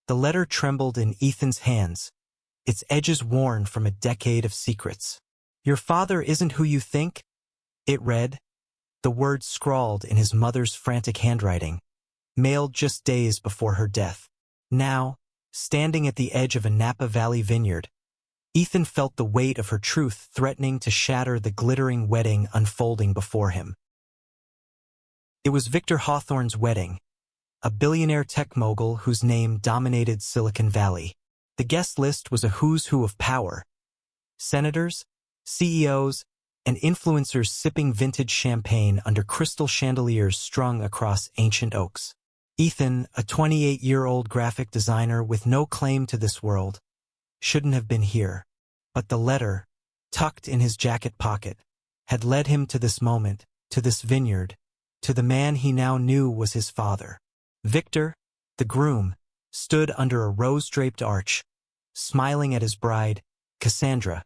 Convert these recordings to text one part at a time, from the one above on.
The letter trembled in Ethan's hands, its edges worn from a decade of secrets. "Your father isn't who you think," it read, the words scrawled in his mother's frantic handwriting, mailed just days before her death. Now, standing at the edge of a Napa Valley vineyard, Ethan felt the weight of her truth threatening to shatter the glittering wedding unfolding before him. It was Victor Hawthorne's wedding, a billionaire tech mogul whose name dominated Silicon Valley. The guest list was a who's who of power: senators, CEOs, and influencers sipping vintage champagne under crystal chandeliers strung across ancient oaks. Ethan, a 28-year-old graphic designer with no claim to this world, shouldn't have been here. But the letter, tucked in his jacket pocket, had led him to this moment, to this vineyard, to the man he now knew was his father. Victor, the groom, stood under a rose-draped arch, smiling at his bride, Cassandra,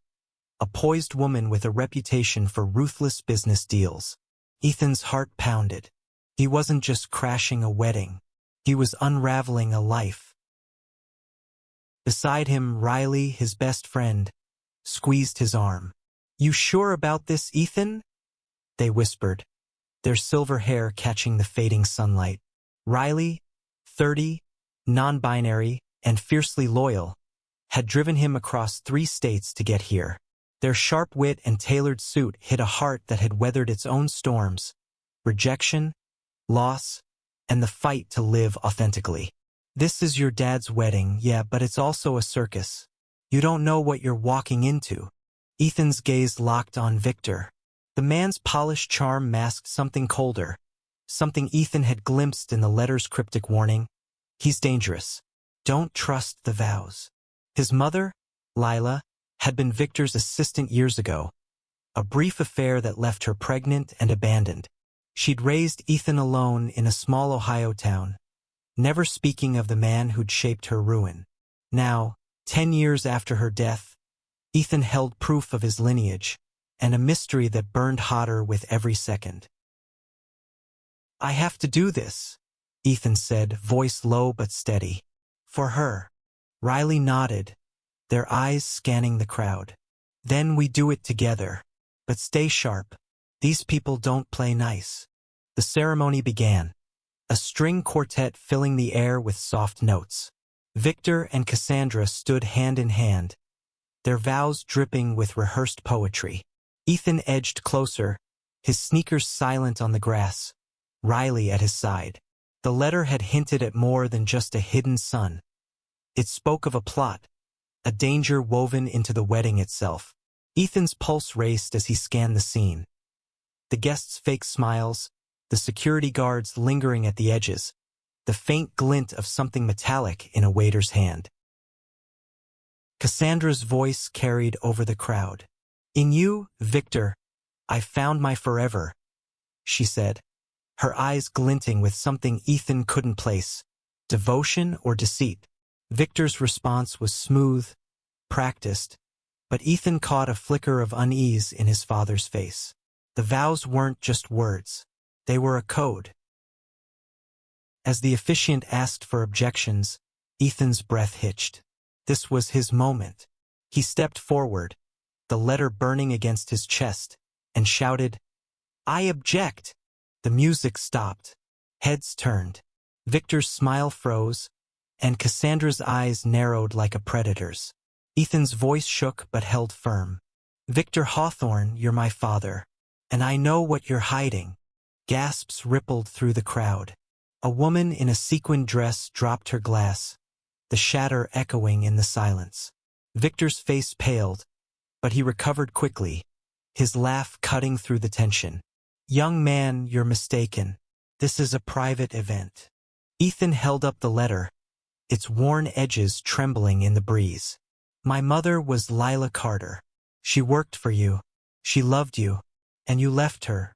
a poised woman with a reputation for ruthless business deals. Ethan's heart pounded. He wasn't just crashing a wedding. He was unraveling a life. Beside him, Riley, his best friend, squeezed his arm. "You sure about this, Ethan?" they whispered, their silver hair catching the fading sunlight. Riley, 30, non-binary, and fiercely loyal, had driven him across 3 states to get here. Their sharp wit and tailored suit hit a heart that had weathered its own storms: rejection, loss, and the fight to live authentically. "This is your dad's wedding, yeah, but it's also a circus. You don't know what you're walking into." Ethan's gaze locked on Victor. The man's polished charm masked something colder, something Ethan had glimpsed in the letter's cryptic warning: "He's dangerous. Don't trust the vows." His mother, Lila, had been Victor's assistant years ago, a brief affair that left her pregnant and abandoned. She'd raised Ethan alone in a small Ohio town, never speaking of the man who'd shaped her ruin. Now, 10 years after her death, Ethan held proof of his lineage, and a mystery that burned hotter with every second. "I have to do this," Ethan said, voice low but steady. "For her." Riley nodded, their eyes scanning the crowd. "Then we do it together. But stay sharp. These people don't play nice." The ceremony began, a string quartet filling the air with soft notes. Victor and Cassandra stood hand in hand, their vows dripping with rehearsed poetry. Ethan edged closer, his sneakers silent on the grass, Riley at his side. The letter had hinted at more than just a hidden son. It spoke of a plot, a danger woven into the wedding itself. Ethan's pulse raced as he scanned the scene. The guests' fake smiles, the security guards lingering at the edges, the faint glint of something metallic in a waiter's hand. Cassandra's voice carried over the crowd. "In you, Victor, I found my forever," she said, her eyes glinting with something Ethan couldn't place: devotion or deceit. Victor's response was smooth, practiced, but Ethan caught a flicker of unease in his father's face. The vows weren't just words. They were a code. As the officiant asked for objections, Ethan's breath hitched. This was his moment. He stepped forward, the letter burning against his chest, and shouted, "I object!" The music stopped. Heads turned. Victor's smile froze, and Cassandra's eyes narrowed like a predator's. Ethan's voice shook but held firm. "Victor Hawthorne, you're my father, and I know what you're hiding." Gasps rippled through the crowd. A woman in a sequined dress dropped her glass, the shatter echoing in the silence. Victor's face paled, but he recovered quickly, his laugh cutting through the tension. "Young man, you're mistaken. This is a private event." Ethan held up the letter, its worn edges trembling in the breeze. "My mother was Lila Carter. She worked for you. She loved you. And you left her.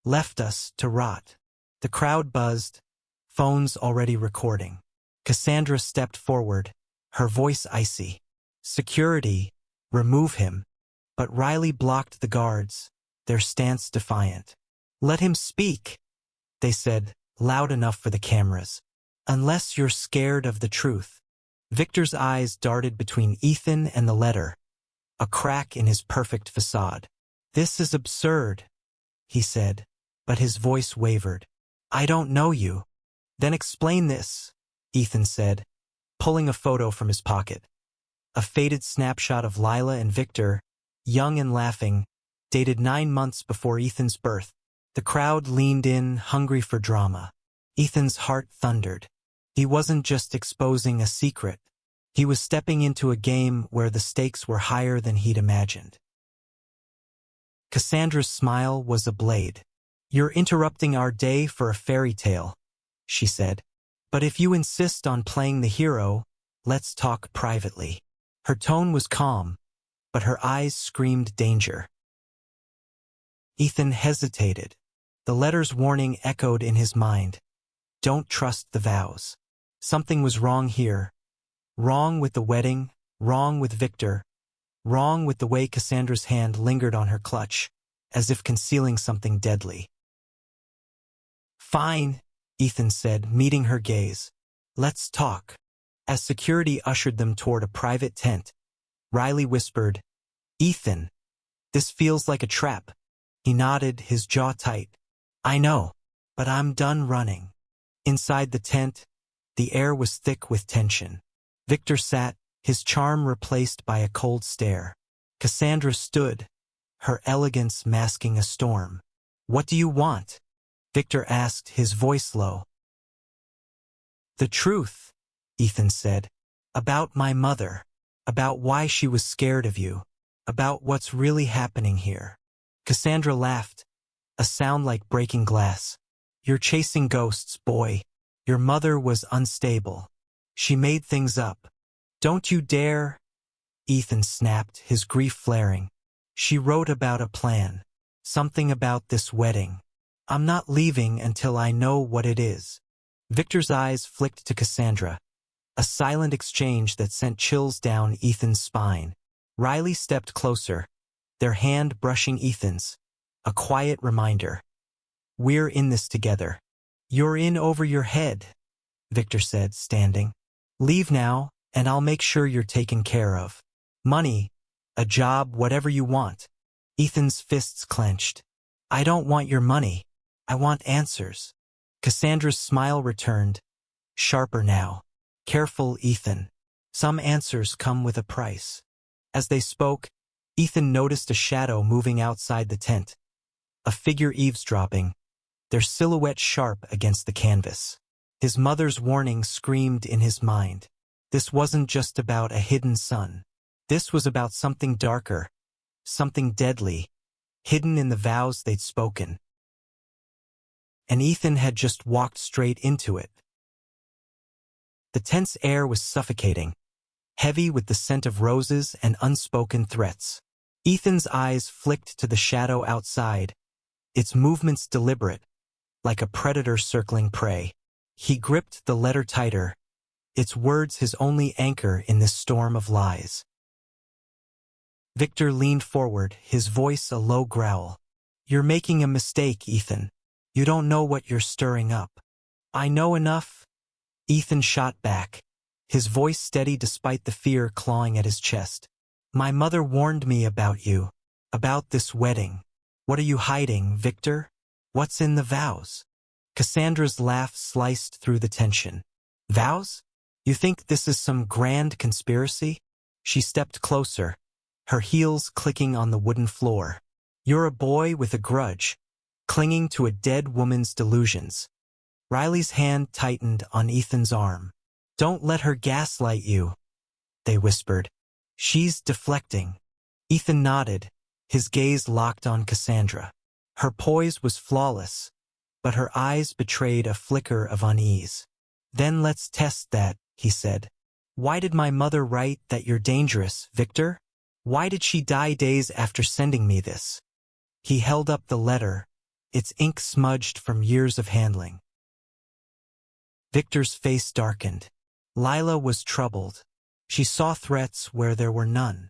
Left us to rot." The crowd buzzed, phones already recording. Cassandra stepped forward, her voice icy. "Security, remove him." But Riley blocked the guards, their stance defiant. "Let him speak," they said, loud enough for the cameras. "Unless you're scared of the truth." Victor's eyes darted between Ethan and the letter, a crack in his perfect facade. "This is absurd," he said, but his voice wavered. "I don't know you." "Then explain this," Ethan said, pulling a photo from his pocket. A faded snapshot of Lila and Victor, young and laughing, dated 9 months before Ethan's birth. The crowd leaned in, hungry for drama. Ethan's heart thundered. He wasn't just exposing a secret. He was stepping into a game where the stakes were higher than he'd imagined. Cassandra's smile was a blade. "You're interrupting our day for a fairy tale," she said. "But if you insist on playing the hero, let's talk privately." Her tone was calm, but her eyes screamed danger. Ethan hesitated. The letter's warning echoed in his mind. Don't trust the vows. Something was wrong here. Wrong with the wedding, wrong with Victor, wrong with the way Cassandra's hand lingered on her clutch, as if concealing something deadly. "Fine," Ethan said, meeting her gaze. "Let's talk." As security ushered them toward a private tent, Riley whispered, "Ethan, this feels like a trap." He nodded, his jaw tight. "I know, but I'm done running." Inside the tent, the air was thick with tension. Victor sat, his charm replaced by a cold stare. Cassandra stood, her elegance masking a storm. "What do you want?" Victor asked, his voice low. "The truth," Ethan said, "about my mother, about why she was scared of you, about what's really happening here." Cassandra laughed, a sound like breaking glass. "You're chasing ghosts, boy. Your mother was unstable. She made things up." "Don't you dare," Ethan snapped, his grief flaring. "She wrote about a plan. Something about this wedding. I'm not leaving until I know what it is." Victor's eyes flicked to Cassandra, a silent exchange that sent chills down Ethan's spine. Riley stepped closer, their hand brushing Ethan's, a quiet reminder. "We're in this together." "You're in over your head," Victor said, standing. "Leave now, and I'll make sure you're taken care of. Money, a job, whatever you want." Ethan's fists clenched. "I don't want your money. I want answers." Cassandra's smile returned, sharper now. "Careful, Ethan. Some answers come with a price." As they spoke, Ethan noticed a shadow moving outside the tent, a figure eavesdropping, their silhouette sharp against the canvas. His mother's warning screamed in his mind. This wasn't just about a hidden son. This was about something darker, something deadly, hidden in the vows they'd spoken. And Ethan had just walked straight into it. The tense air was suffocating, heavy with the scent of roses and unspoken threats. Ethan's eyes flicked to the shadow outside, its movements deliberate, like a predator circling prey. He gripped the letter tighter, its words his only anchor in this storm of lies. Victor leaned forward, his voice a low growl. "You're making a mistake, Ethan. You don't know what you're stirring up." "I know enough," Ethan shot back, his voice steady despite the fear clawing at his chest. "My mother warned me about you, about this wedding. What are you hiding, Victor? What's in the vows?" Cassandra's laugh sliced through the tension. "Vows? You think this is some grand conspiracy?" She stepped closer, her heels clicking on the wooden floor. "You're a boy with a grudge, clinging to a dead woman's delusions." Riley's hand tightened on Ethan's arm. "Don't let her gaslight you," they whispered. "She's deflecting." Ethan nodded, his gaze locked on Cassandra. Her poise was flawless, but her eyes betrayed a flicker of unease. "Then let's test that," he said. "Why did my mother write that you're dangerous, Victor? Why did she die days after sending me this?" He held up the letter, its ink smudged from years of handling. Victor's face darkened. Lila was troubled. She saw threats where there were none.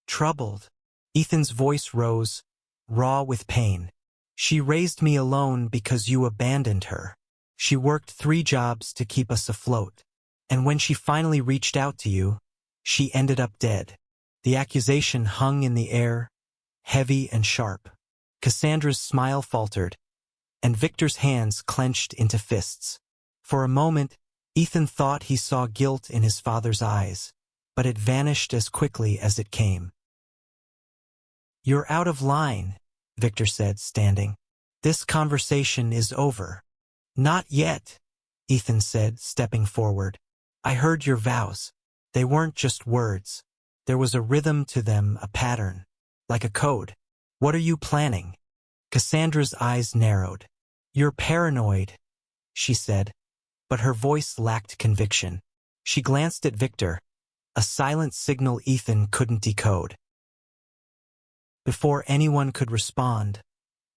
Troubled. Ethan's voice rose, raw with pain. "She raised me alone because you abandoned her. She worked 3 jobs to keep us afloat. And when she finally reached out to you, she ended up dead. The accusation hung in the air, heavy and sharp. Cassandra's smile faltered, and Victor's hands clenched into fists. For a moment, Ethan thought he saw guilt in his father's eyes, but it vanished as quickly as it came. "You're out of line," Victor said, standing. "This conversation is over." "Not yet," Ethan said, stepping forward. "I heard your vows. They weren't just words. There was a rhythm to them, a pattern, like a code. What are you planning?" Cassandra's eyes narrowed. "You're paranoid," she said, but her voice lacked conviction. She glanced at Victor, a silent signal Ethan couldn't decode. Before anyone could respond,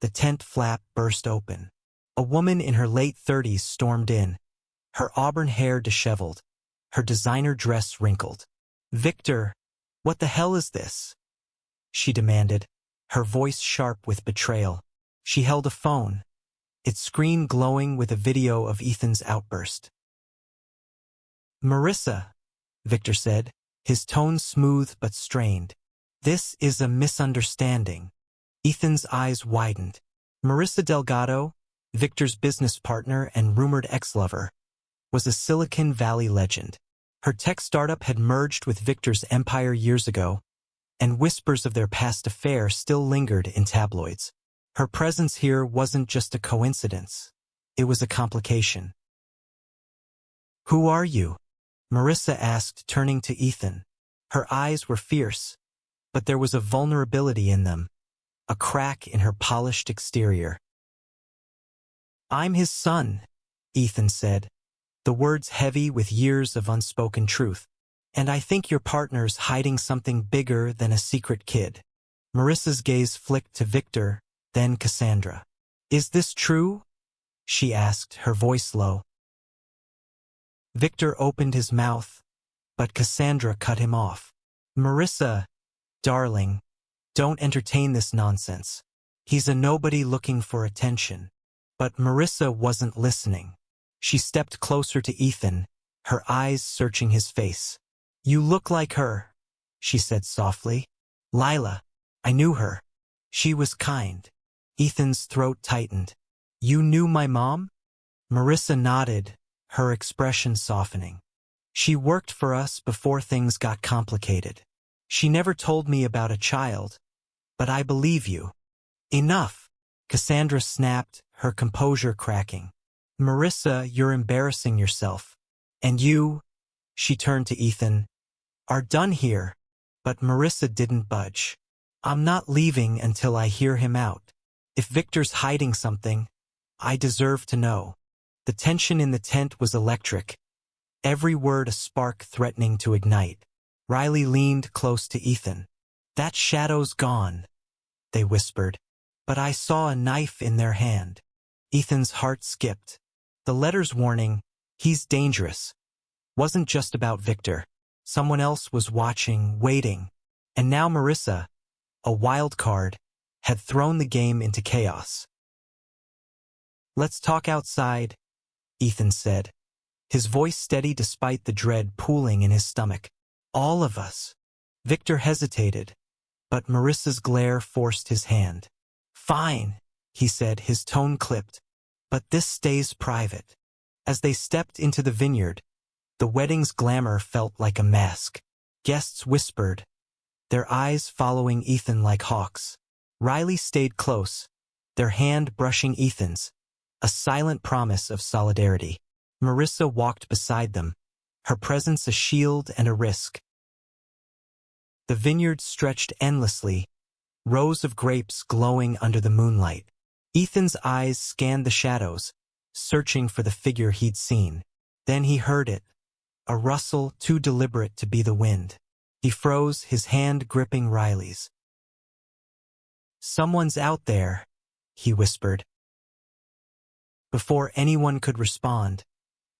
the tent flap burst open. A woman in her late 30s stormed in, her auburn hair disheveled, her designer dress wrinkled. "Victor, what the hell is this?" she demanded, her voice sharp with betrayal. She held a phone, its screen glowing with a video of Ethan's outburst. "Marissa," Victor said, his tone smooth but strained. "This is a misunderstanding." Ethan's eyes widened. Marissa Delgado, Victor's business partner and rumored ex-lover, was a Silicon Valley legend. Her tech startup had merged with Victor's empire years ago, and whispers of their past affair still lingered in tabloids. Her presence here wasn't just a coincidence. It was a complication. "Who are you?" Marissa asked, turning to Ethan. Her eyes were fierce, but there was a vulnerability in them, a crack in her polished exterior. "I'm his son," Ethan said, the words heavy with years of unspoken truth. "And I think your partner's hiding something bigger than a secret kid." Marissa's gaze flicked to Victor, then Cassandra. "Is this true?" she asked, her voice low. Victor opened his mouth, but Cassandra cut him off. "Marissa, darling, don't entertain this nonsense. He's a nobody looking for attention." But Marissa wasn't listening. She stepped closer to Ethan, her eyes searching his face. "You look like her," she said softly. "Lila. I knew her. She was kind." Ethan's throat tightened. "You knew my mom?" Marissa nodded, her expression softening. "She worked for us before things got complicated. She never told me about a child, but I believe you." "Enough," Cassandra snapped, her composure cracking. "Marissa, you're embarrassing yourself. And you," she turned to Ethan, "are done here." But Marissa didn't budge. "I'm not leaving until I hear him out. If Victor's hiding something, I deserve to know." The tension in the tent was electric, every word a spark threatening to ignite. Riley leaned close to Ethan. "That shadow's gone," they whispered. "But I saw a knife in their hand." Ethan's heart skipped. The letter's warning, "He's dangerous," wasn't just about Victor. Someone else was watching, waiting. And now Marissa, a wild card, had thrown the game into chaos. "Let's talk outside," Ethan said, his voice steady despite the dread pooling in his stomach. "All of us." Victor hesitated, but Marissa's glare forced his hand. "Fine," he said, his tone clipped, "but this stays private." As they stepped into the vineyard, the wedding's glamour felt like a mask. Guests whispered, their eyes following Ethan like hawks. Riley stayed close, their hand brushing Ethan's, a silent promise of solidarity. Marissa walked beside them, her presence a shield and a risk. The vineyard stretched endlessly, rows of grapes glowing under the moonlight. Ethan's eyes scanned the shadows, searching for the figure he'd seen. Then he heard it, a rustle too deliberate to be the wind. He froze, his hand gripping Riley's. "Someone's out there," he whispered. Before anyone could respond,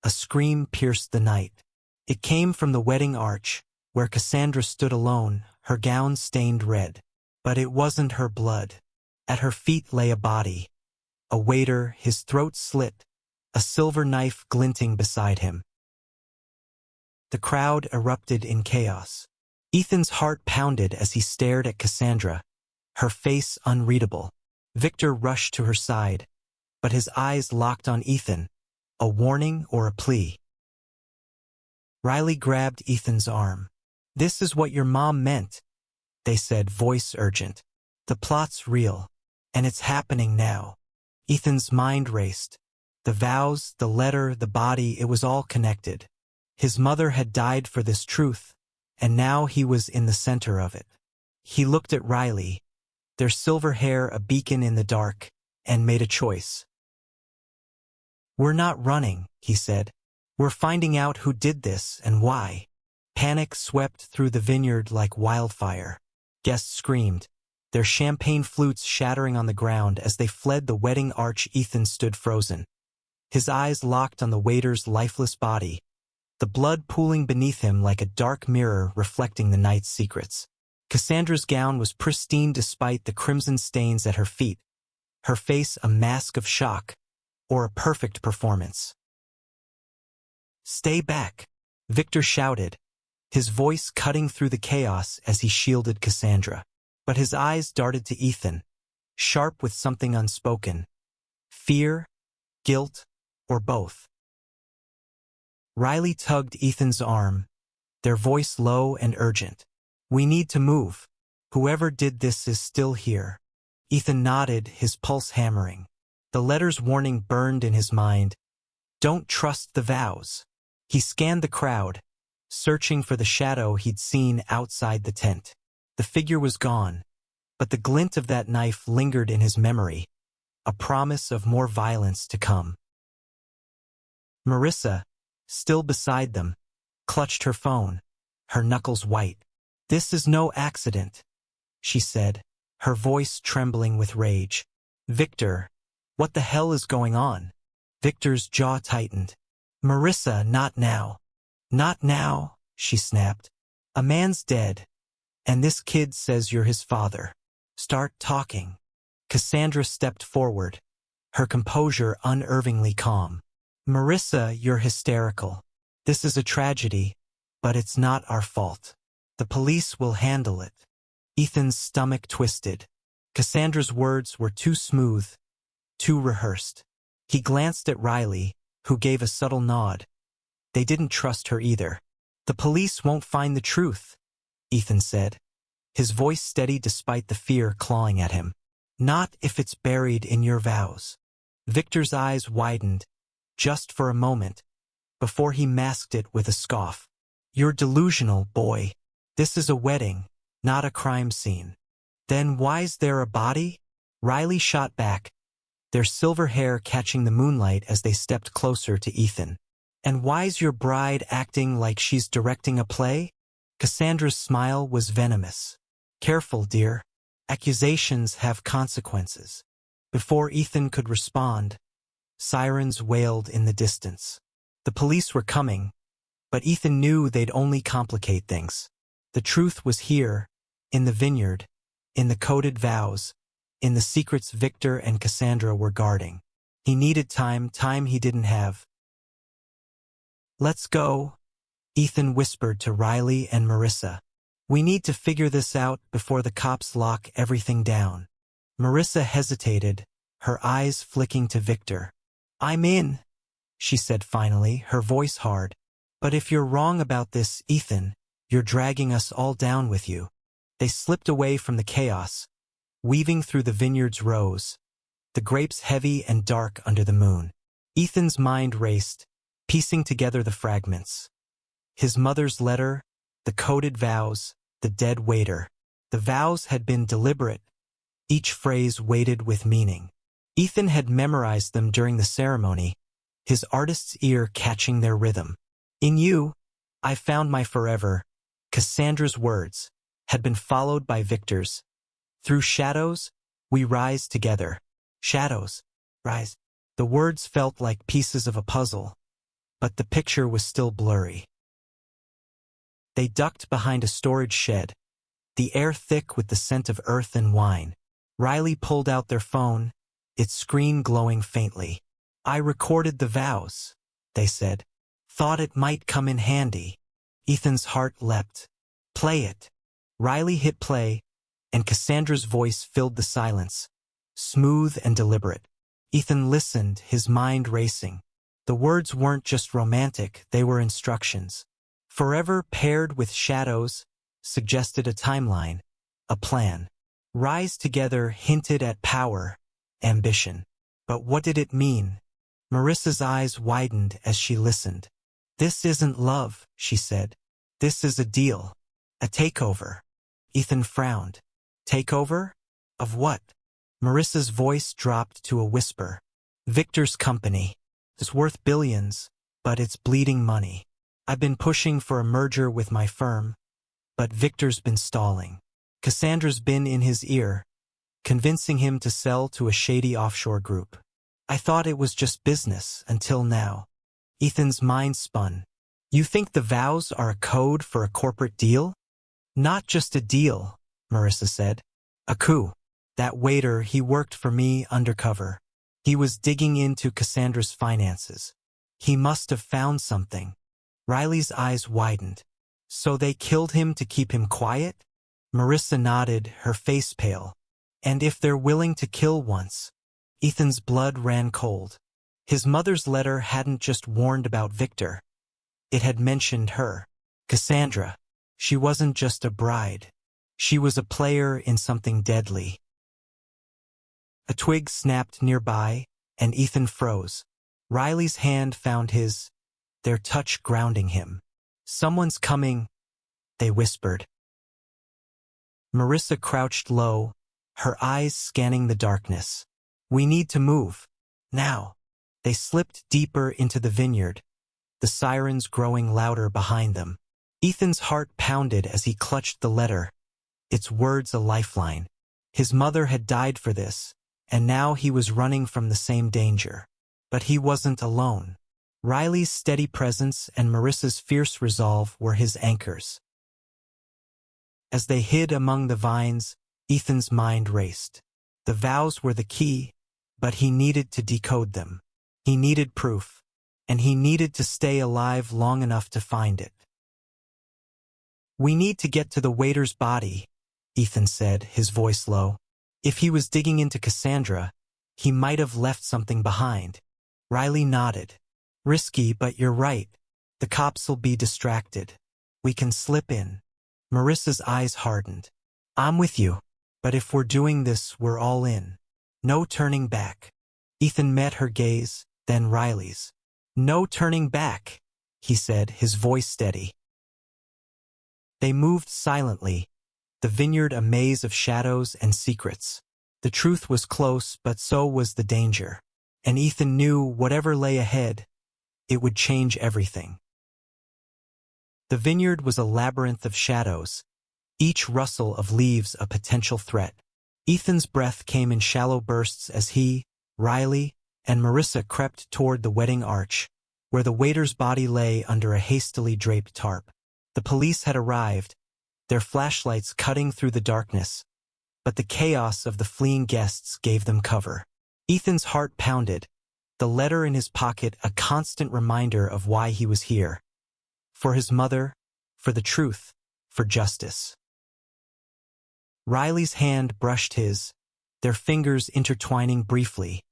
a scream pierced the night. It came from the wedding arch, where Cassandra stood alone, her gown stained red. But it wasn't her blood. At her feet lay a body. A waiter, his throat slit, a silver knife glinting beside him. The crowd erupted in chaos. Ethan's heart pounded as he stared at Cassandra, her face unreadable. Victor rushed to her side, but his eyes locked on Ethan, a warning or a plea. Riley grabbed Ethan's arm. "This is what your mom meant," they said, voice urgent. "The plot's real, and it's happening now." Ethan's mind raced. The vows, the letter, the body, it was all connected. His mother had died for this truth, and now he was in the center of it. He looked at Riley, their silver hair a beacon in the dark, and made a choice. "We're not running," he said. "We're finding out who did this and why." Panic swept through the vineyard like wildfire. Guests screamed, their champagne flutes shattering on the ground as they fled the wedding arch. Ethan stood frozen, his eyes locked on the waiter's lifeless body, the blood pooling beneath him like a dark mirror reflecting the night's secrets. Cassandra's gown was pristine despite the crimson stains at her feet, her face a mask of shock, or a perfect performance. "Stay back," Victor shouted, his voice cutting through the chaos as he shielded Cassandra. But his eyes darted to Ethan, sharp with something unspoken. Fear, guilt, or both. Riley tugged Ethan's arm, their voice low and urgent. "We need to move. Whoever did this is still here." Ethan nodded, his pulse hammering. The letter's warning burned in his mind. Don't trust the vows. He scanned the crowd, searching for the shadow he'd seen outside the tent. The figure was gone, but the glint of that knife lingered in his memory, a promise of more violence to come. Marissa, still beside them, clutched her phone, her knuckles white. "This is no accident," she said, her voice trembling with rage. "Victor, what the hell is going on?" Victor's jaw tightened. "Marissa, not now." "Not now," she snapped. "A man's dead, and this kid says you're his father. Start talking." Cassandra stepped forward, her composure unervingly calm. "Marissa, you're hysterical. This is a tragedy, but it's not our fault. The police will handle it." Ethan's stomach twisted. Cassandra's words were too smooth, too rehearsed. He glanced at Riley, who gave a subtle nod. They didn't trust her either. "The police won't find the truth," Ethan said, his voice steady despite the fear clawing at him. "Not if it's buried in your vows." Victor's eyes widened, just for a moment, before he masked it with a scoff. "You're delusional, boy. This is a wedding, not a crime scene." "Then why's there a body?" Riley shot back, their silver hair catching the moonlight as they stepped closer to Ethan. "And why's your bride acting like she's directing a play?" Cassandra's smile was venomous. "Careful, dear. Accusations have consequences." Before Ethan could respond, sirens wailed in the distance. The police were coming, but Ethan knew they'd only complicate things. The truth was here, in the vineyard, in the coded vows, in the secrets Victor and Cassandra were guarding. He needed time he didn't have. "Let's go," Ethan whispered to Riley and Marissa. "We need to figure this out before the cops lock everything down." Marissa hesitated, her eyes flicking to Victor. "I'm in," she said finally, her voice hard. "But if you're wrong about this, Ethan, you're dragging us all down with you." They slipped away from the chaos, weaving through the vineyard's rows, the grapes heavy and dark under the moon. Ethan's mind raced, piecing together the fragments. His mother's letter, the coded vows, the dead waiter. The vows had been deliberate, each phrase weighted with meaning. Ethan had memorized them during the ceremony, his artist's ear catching their rhythm. "In you, I found my forever." Cassandra's words had been followed by Victor's. "Through shadows, we rise together." Shadows, rise. The words felt like pieces of a puzzle, but the picture was still blurry. They ducked behind a storage shed, the air thick with the scent of earth and wine. Riley pulled out their phone, its screen glowing faintly. "I recorded the vows," they said. "Thought it might come in handy." Ethan's heart leapt. Play it. Riley hit play, and Cassandra's voice filled the silence, smooth and deliberate. Ethan listened, his mind racing. The words weren't just romantic, they were instructions. Forever paired with shadows suggested a timeline, a plan. Rise together hinted at power, ambition. But what did it mean? Marissa's eyes widened as she listened. This isn't love, she said. This is a deal. A takeover. Ethan frowned. Takeover? Of what? Marissa's voice dropped to a whisper. Victor's company. It's worth billions, but it's bleeding money. I've been pushing for a merger with my firm, but Victor's been stalling. Cassandra's been in his ear, convincing him to sell to a shady offshore group. I thought it was just business until now. Ethan's mind spun. You think the vows are a code for a corporate deal? Not just a deal, Marissa said. A coup. That waiter, he worked for me undercover. He was digging into Cassandra's finances. He must have found something. Riley's eyes widened. So they killed him to keep him quiet? Marissa nodded, her face pale. And if they're willing to kill once? Ethan's blood ran cold. His mother's letter hadn't just warned about Victor. It had mentioned her. Cassandra. She wasn't just a bride. She was a player in something deadly. A twig snapped nearby, and Ethan froze. Riley's hand found his, their touch grounding him. Someone's coming, they whispered. Marissa crouched low, her eyes scanning the darkness. We need to move. Now. They slipped deeper into the vineyard, the sirens growing louder behind them. Ethan's heart pounded as he clutched the letter, its words a lifeline. His mother had died for this, and now he was running from the same danger. But he wasn't alone. Riley's steady presence and Marissa's fierce resolve were his anchors. As they hid among the vines, Ethan's mind raced. The vows were the key, but he needed to decode them. He needed proof, and he needed to stay alive long enough to find it. We need to get to the waiter's body, Ethan said, his voice low. If he was digging into Cassandra, he might have left something behind. Riley nodded. Risky, but you're right. The cops'll be distracted. We can slip in. Marissa's eyes hardened. I'm with you. But if we're doing this, we're all in. No turning back. Ethan met her gaze, then Riley's. No turning back, he said, his voice steady. They moved silently, the vineyard a maze of shadows and secrets. The truth was close, but so was the danger. And Ethan knew whatever lay ahead, it would change everything. The vineyard was a labyrinth of shadows, each rustle of leaves a potential threat. Ethan's breath came in shallow bursts as he, Riley, and Marissa crept toward the wedding arch, where the waiter's body lay under a hastily draped tarp. The police had arrived, their flashlights cutting through the darkness, but the chaos of the fleeing guests gave them cover. Ethan's heart pounded, the letter in his pocket a constant reminder of why he was here. For his mother, for the truth, for justice. Riley's hand brushed his, their fingers intertwining briefly,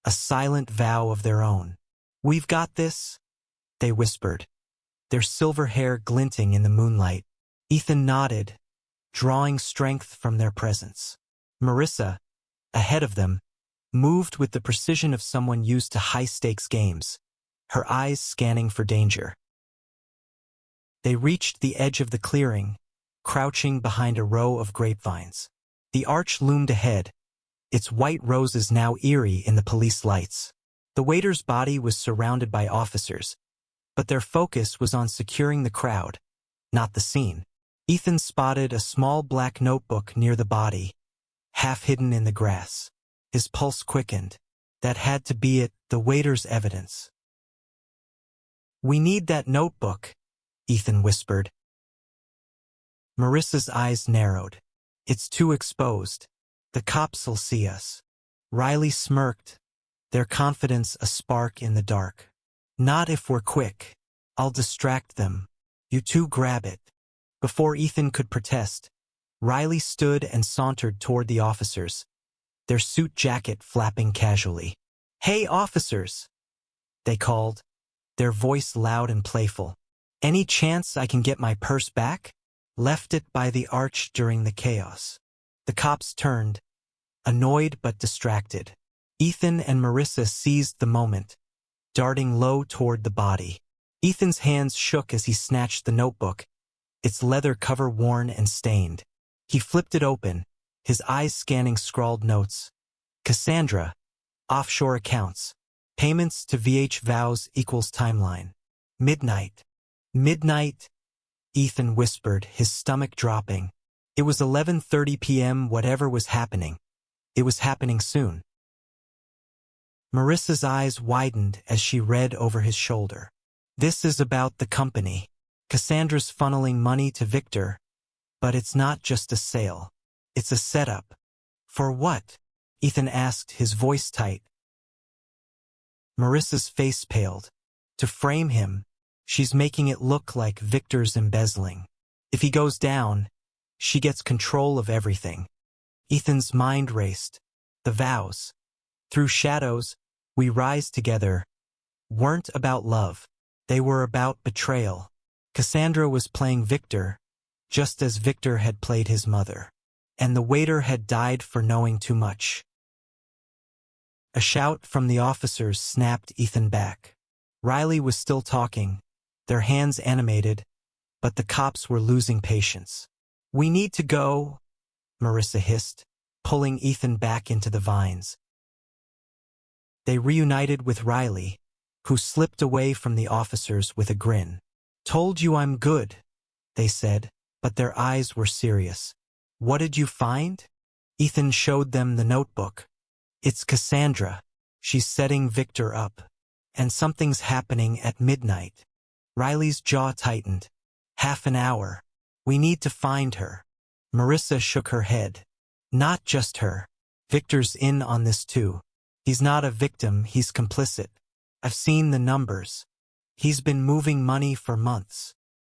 a silent vow of their own. We've got this, they whispered, their silver hair glinting in the moonlight. Ethan nodded, drawing strength from their presence. Marissa, ahead of them, moved with the precision of someone used to high-stakes games, her eyes scanning for danger. They reached the edge of the clearing, crouching behind a row of grapevines. The arch loomed ahead, its white roses now eerie in the police lights. The waiter's body was surrounded by officers, but their focus was on securing the crowd, not the scene. Ethan spotted a small black notebook near the body, half hidden in the grass. His pulse quickened. That had to be it, the waiter's evidence. We need that notebook, Ethan whispered. Marissa's eyes narrowed. It's too exposed. The cops'll see us. Riley smirked, their confidence a spark in the dark. Not if we're quick. I'll distract them. You two grab it. Before Ethan could protest, Riley stood and sauntered toward the officers, their suit jacket flapping casually. "Hey, officers!" they called, their voice loud and playful. "Any chance I can get my purse back? Left it by the arch during the chaos." The cops turned, annoyed but distracted. Ethan and Marissa seized the moment, darting low toward the body. Ethan's hands shook as he snatched the notebook, its leather cover worn and stained. He flipped it open, his eyes scanning scrawled notes. Cassandra, offshore accounts, payments to VH vows equals timeline. Midnight. Midnight, Ethan whispered, his stomach dropping. It was 11:30 p.m. Whatever was happening, it was happening soon. Marissa's eyes widened as she read over his shoulder. This is about the company. Cassandra's funneling money to Victor, but it's not just a sale. It's a setup. For what? Ethan asked, his voice tight. Marissa's face paled. To frame him, she's making it look like Victor's embezzling. If he goes down, she gets control of everything. Ethan's mind raced. The vows, "Through shadows, we rise together," weren't about love. They were about betrayal. Cassandra was playing Victor, just as Victor had played his mother. And the waiter had died for knowing too much. A shout from the officers snapped Ethan back. Riley was still talking, their hands animated, but the cops were losing patience. "We need to go," Marissa hissed, pulling Ethan back into the vines. They reunited with Riley, who slipped away from the officers with a grin. "Told you I'm good," they said, but their eyes were serious. "What did you find?" Ethan showed them the notebook. "It's Cassandra. She's setting Victor up. And something's happening at midnight." Riley's jaw tightened. "Half an hour. We need to find her." Marissa shook her head. "Not just her. Victor's in on this too. He's not a victim, he's complicit. I've seen the numbers. He's been moving money for months."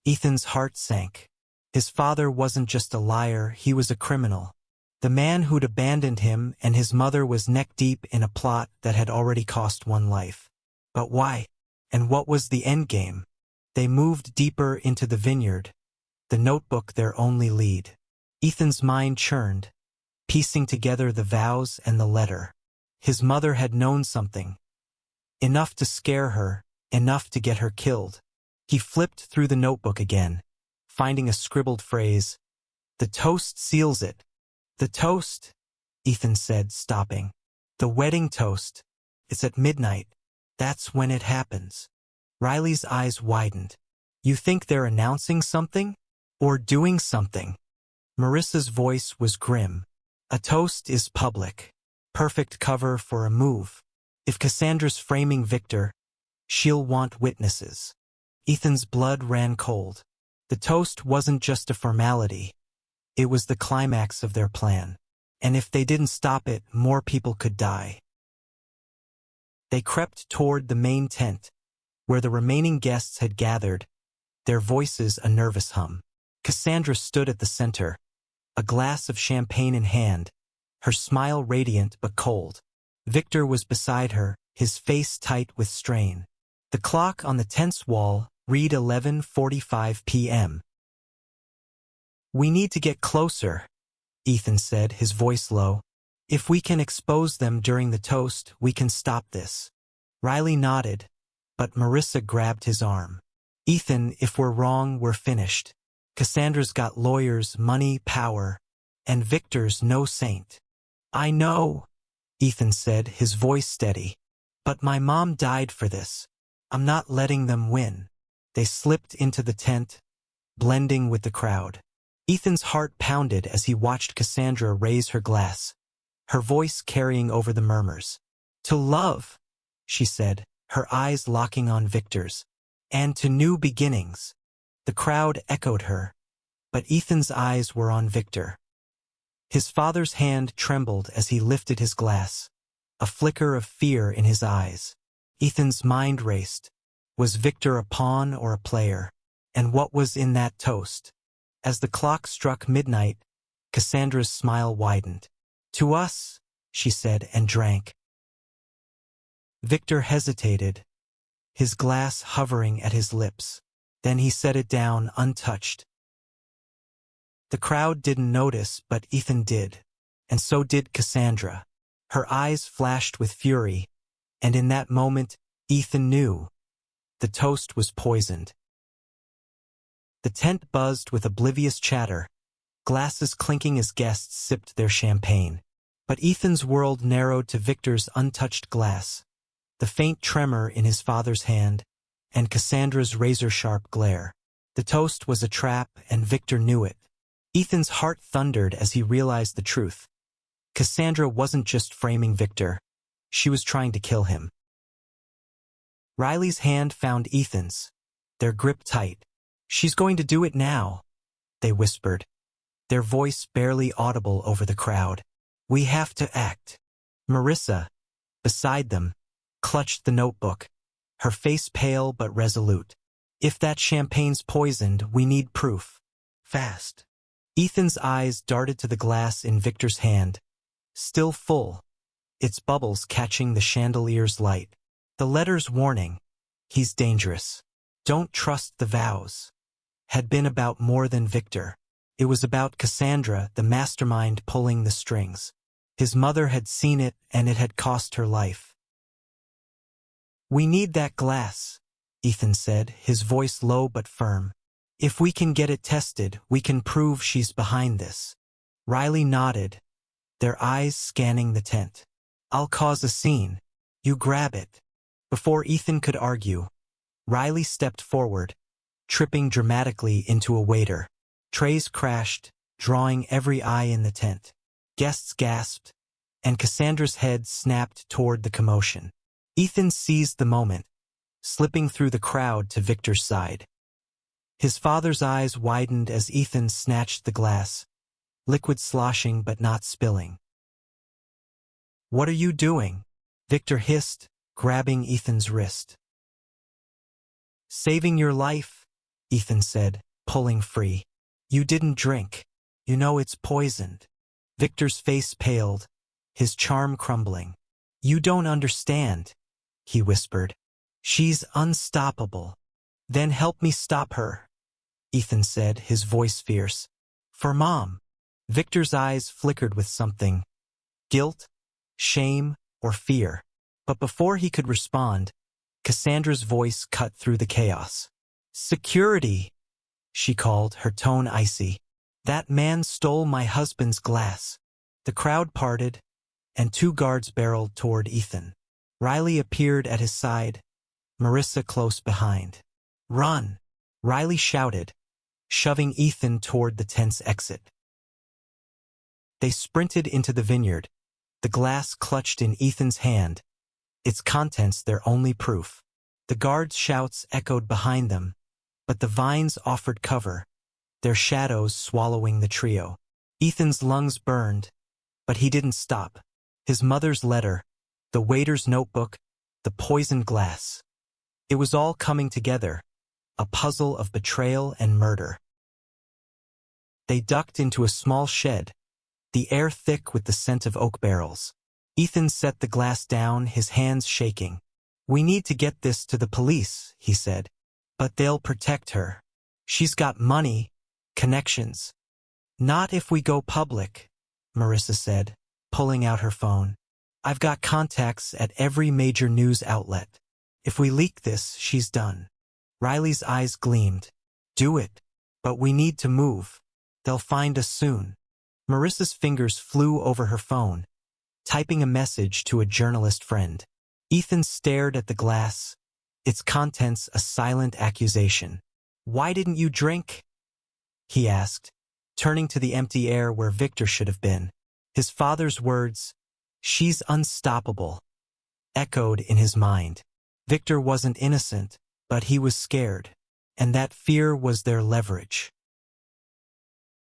Ethan's heart sank. His father wasn't just a liar, he was a criminal. The man who'd abandoned him and his mother was neck-deep in a plot that had already cost one life. But why? And what was the endgame? They moved deeper into the vineyard, the notebook their only lead. Ethan's mind churned, piecing together the vows and the letter. His mother had known something. Enough to scare her, enough to get her killed. He flipped through the notebook again, finding a scribbled phrase. "The toast seals it." "The toast," Ethan said, stopping. "The wedding toast. It's at midnight. That's when it happens." Riley's eyes widened. "You think they're announcing something? Or doing something?" Marissa's voice was grim. "A toast is public. Perfect cover for a move. If Cassandra's framing Victor, she'll want witnesses." Ethan's blood ran cold. The toast wasn't just a formality. It was the climax of their plan. And if they didn't stop it, more people could die. They crept toward the main tent, where the remaining guests had gathered, their voices a nervous hum. Cassandra stood at the center, a glass of champagne in hand, her smile radiant but cold. Victor was beside her, his face tight with strain. The clock on the tent's wall read 11:45 p.m. "We need to get closer," Ethan said, his voice low. "If we can expose them during the toast, we can stop this." Riley nodded, but Marissa grabbed his arm. "Ethan, if we're wrong, we're finished. Cassandra's got lawyers, money, power, and Victor's no saint." "I know," Ethan said, his voice steady. "But my mom died for this. I'm not letting them win." They slipped into the tent, blending with the crowd. Ethan's heart pounded as he watched Cassandra raise her glass, her voice carrying over the murmurs. "To love," she said, her eyes locking on Victor's. "And to new beginnings." The crowd echoed her, but Ethan's eyes were on Victor. His father's hand trembled as he lifted his glass, a flicker of fear in his eyes. Ethan's mind raced. Was Victor a pawn or a player? And what was in that toast? As the clock struck midnight, Cassandra's smile widened. To us, she said, and drank. Victor hesitated, his glass hovering at his lips. Then he set it down untouched. The crowd didn't notice, but Ethan did. And so did Cassandra. Her eyes flashed with fury, and in that moment, Ethan knew. The toast was poisoned. The tent buzzed with oblivious chatter, glasses clinking as guests sipped their champagne. But Ethan's world narrowed to Victor's untouched glass, the faint tremor in his father's hand, and Cassandra's razor-sharp glare. The toast was a trap, and Victor knew it. Ethan's heart thundered as he realized the truth. Cassandra wasn't just framing Victor. She was trying to kill him. Riley's hand found Ethan's, their grip tight. She's going to do it now, they whispered, their voice barely audible over the crowd. We have to act. Marissa, beside them, clutched the notebook, her face pale but resolute. If that champagne's poisoned, we need proof. Fast. Ethan's eyes darted to the glass in Victor's hand, still full, its bubbles catching the chandelier's light. The letter's warning, he's dangerous. Don't trust the vows, had been about more than Victor. It was about Cassandra, the mastermind pulling the strings. His mother had seen it, and it had cost her life. We need that glass, Ethan said, his voice low but firm. If we can get it tested, we can prove she's behind this. Riley nodded, their eyes scanning the tent. I'll cause a scene. You grab it. Before Ethan could argue, Riley stepped forward, tripping dramatically into a waiter. Trays crashed, drawing every eye in the tent. Guests gasped, and Cassandra's head snapped toward the commotion. Ethan seized the moment, slipping through the crowd to Victor's side. His father's eyes widened as Ethan snatched the glass, liquid sloshing but not spilling. What are you doing? Victor hissed, grabbing Ethan's wrist. Saving your life, Ethan said, pulling free. You didn't drink. You know it's poisoned. Victor's face paled, his charm crumbling. You don't understand, he whispered. She's unstoppable. Then help me stop her, Ethan said, his voice fierce. For Mom. Victor's eyes flickered with something. Guilt, shame, or fear. But before he could respond, Cassandra's voice cut through the chaos. Security, she called, her tone icy. That man stole my husband's glass. The crowd parted, and 2 guards barreled toward Ethan. Riley appeared at his side, Marissa close behind. Run, Riley shouted, shoving Ethan toward the tent's exit. They sprinted into the vineyard, the glass clutched in Ethan's hand, its contents their only proof. The guards' shouts echoed behind them, but the vines offered cover, their shadows swallowing the trio. Ethan's lungs burned, but he didn't stop. His mother's letter, the waiter's notebook, the poisoned glass. It was all coming together, a puzzle of betrayal and murder. They ducked into a small shed, the air thick with the scent of oak barrels. Ethan set the glass down, his hands shaking. We need to get this to the police, he said. But they'll protect her. She's got money, connections. Not if we go public, Marissa said, pulling out her phone. I've got contacts at every major news outlet. If we leak this, she's done. Riley's eyes gleamed. Do it. But we need to move. They'll find us soon. Marissa's fingers flew over her phone, typing a message to a journalist friend. Ethan stared at the glass, its contents a silent accusation. Why didn't you drink? He asked, turning to the empty air where Victor should have been. His father's words, "She's unstoppable," echoed in his mind. Victor wasn't innocent, but he was scared, and that fear was their leverage.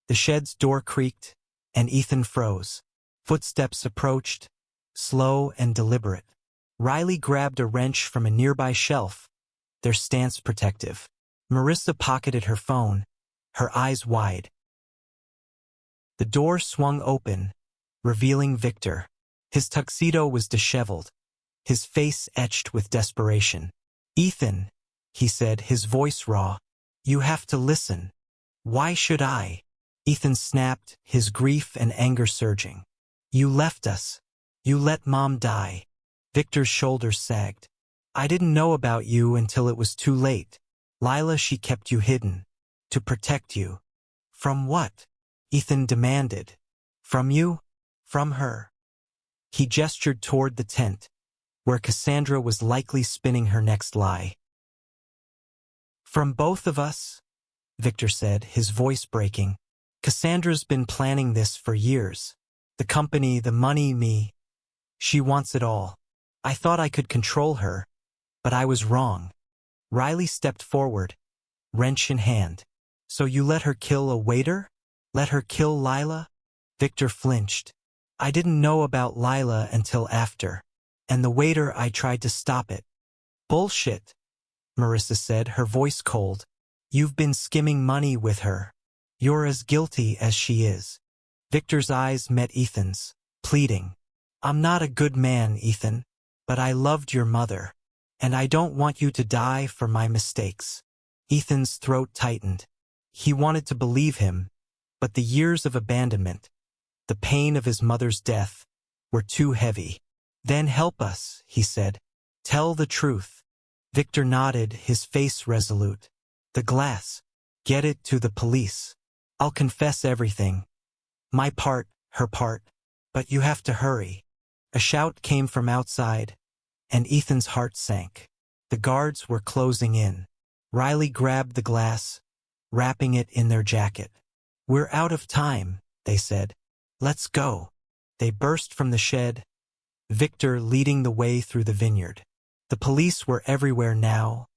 The shed's door creaked, and Ethan froze. Footsteps approached, slow and deliberate. Riley grabbed a wrench from a nearby shelf, their stance protective. Marissa pocketed her phone, her eyes wide. The door swung open, revealing Victor. His tuxedo was disheveled, his face etched with desperation. "Ethan," he said, his voice raw, "you have to listen." "Why should I?" Ethan snapped, his grief and anger surging. "You left us. You let Mom die." Victor's shoulders sagged. "I didn't know about you until it was too late. Lila, she kept you hidden. To protect you." "From what?" Ethan demanded. "From you? From her." He gestured toward the tent, where Cassandra was likely spinning her next lie. "From both of us," Victor said, his voice breaking. "Cassandra's been planning this for years. The company, the money, me. She wants it all. I thought I could control her, but I was wrong." Riley stepped forward, wrench in hand. "So you let her kill a waiter? Let her kill Lila?" Victor flinched. "I didn't know about Lila until after. And the waiter, I tried to stop it." "Bullshit," Marissa said, her voice cold. "You've been skimming money with her. You're as guilty as she is." Victor's eyes met Ethan's, pleading. "I'm not a good man, Ethan, but I loved your mother, and I don't want you to die for my mistakes." Ethan's throat tightened. He wanted to believe him, but the years of abandonment, the pain of his mother's death, were too heavy. "Then help us," he said. "Tell the truth." Victor nodded, his face resolute. "The glass. Get it to the police. I'll confess everything. My part, her part. But you have to hurry." A shout came from outside, and Ethan's heart sank. The guards were closing in. Riley grabbed the glass, wrapping it in their jacket. "We're out of time," they said. "Let's go." They burst from the shed, Victor leading the way through the vineyard. The police were everywhere now,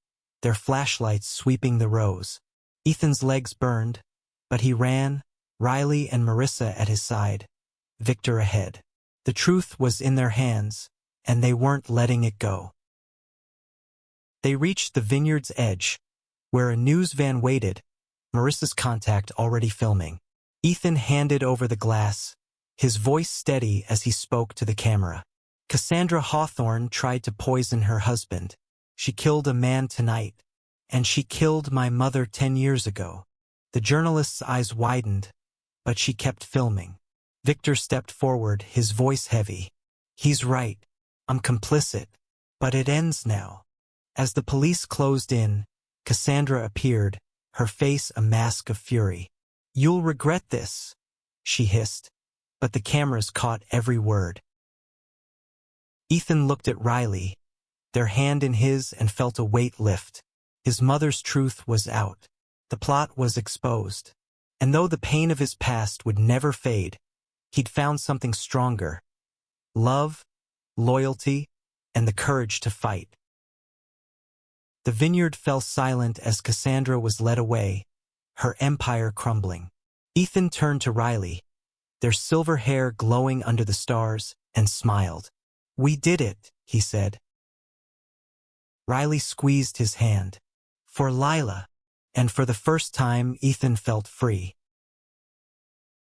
their flashlights sweeping the rows. Ethan's legs burned, but he ran, Riley and Marissa at his side, Victor ahead. The truth was in their hands, and they weren't letting it go. They reached the vineyard's edge, where a news van waited, Marissa's contact already filming. Ethan handed over the glass, his voice steady as he spoke to the camera. "Cassandra Hawthorne tried to poison her husband. She killed a man tonight, and she killed my mother 10 years ago." The journalist's eyes widened, but she kept filming. Victor stepped forward, his voice heavy. "He's right. I'm complicit. But it ends now." As the police closed in, Cassandra appeared, her face a mask of fury. "You'll regret this," she hissed, but the cameras caught every word. Ethan looked at Riley, their hand in his, and felt a weight lift. His mother's truth was out. The plot was exposed. And though the pain of his past would never fade, he'd found something stronger: love, loyalty, and the courage to fight. The vineyard fell silent as Cassandra was led away, her empire crumbling. Ethan turned to Riley, their silver hair glowing under the stars, and smiled. "We did it," he said. Riley squeezed his hand. "For Lila." And for the first time, Ethan felt free.